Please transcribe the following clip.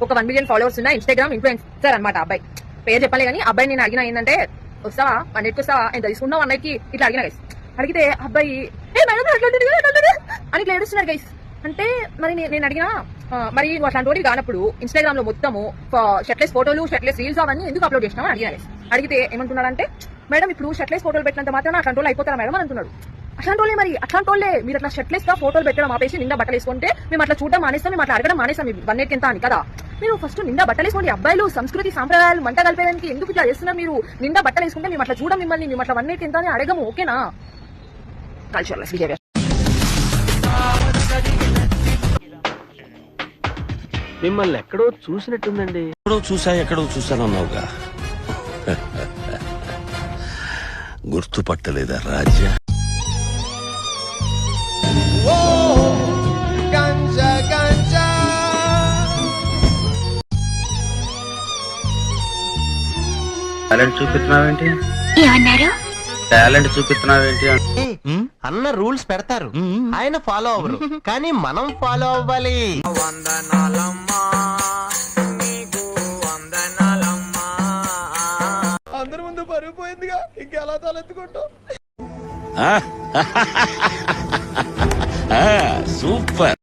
ఒక 1 million followers ఉన్న Instagram influencer అనమాట అబ్బాయి. పేరు చెప్పాలి కానీ అబ్బాయి నేను అడిగిన ఏంటంటే వస్తావా 1 వస్తావా ఎంత తీసుకున్నావు అన్నకి ఇట్లా అడిగిన గైస్. అడిగితే అబ్బాయి అని ఇట్లా ఏడుస్తున్నాడు గైస్. అంటే మరి నేను అడిగినా మరి నువ్వు అట్లాంటి వాటికి కానప్పుడు ఇన్స్టాగ్రామ్ లో మొత్తము షర్ట్లెస్ ఫోటోలు షర్ట్లెస్ రీల్స్ అవన్నీ ఎందుకు అప్లోడ్ చేసినావు అని అడిగిన. అడిగితే ఏమంటున్నాడంటే మేడం ఇప్పుడు షర్ట్లెస్ ఫోటోలు పెట్టినంత మాత్రం అట్లాంటి వాళ్ళు అయిపోతారా మేడం అని అంటున్నాడు. అట్లాంటి వాళ్ళే మరి అట్లాంటి వాళ్ళే మీరు అట్లా షర్ట్లెస్ గా ఫోటోలు పెట్టడం ఆపేసి నిండా బట్టలు వేసుకుంటే మేము అట్లా చూడడం మానేస్తాం, మేము అట్లా అడగడం మానేస్తాం 1 ఎంత అని కదా. మీరు ఫస్ట్ నిండా బట్టలు వేసుకోండి. అబ్బాయిలు సంస్కృతి సాంప్రదాయాలు మంట కలిపేదానికి ఎందుకు ఇట్లా చేస్తున్నారు? మీరు నిండా బట్టలు వేసుకుంటే మేము అట్లా చూడం మిమ్మల్ని, మేము అట్లా 1 ఎంత అని అడగము. ఓకేనా? Cultureless behaviour. మిమ్మల్ని ఎక్కడో చూసినట్టుందండి. ఎక్కడో చూసానన్నావుగా, గుర్తుపట్టలేదా రాజా? టాలెంట్ చూపిస్తున్నావేంటి? ఏమన్నారు? టాలెంట్ చూపిస్తున్నావేంటి? అన్న రూల్స్ పెడతారు, ఆయన ఫాలో అవ్వరు, కానీ మనం ఫాలో అవ్వాలి. అందరి ముందు పరుగు పోయిందిగా, ఇంకెలా తలెత్తుకుంటాం? సూపర్.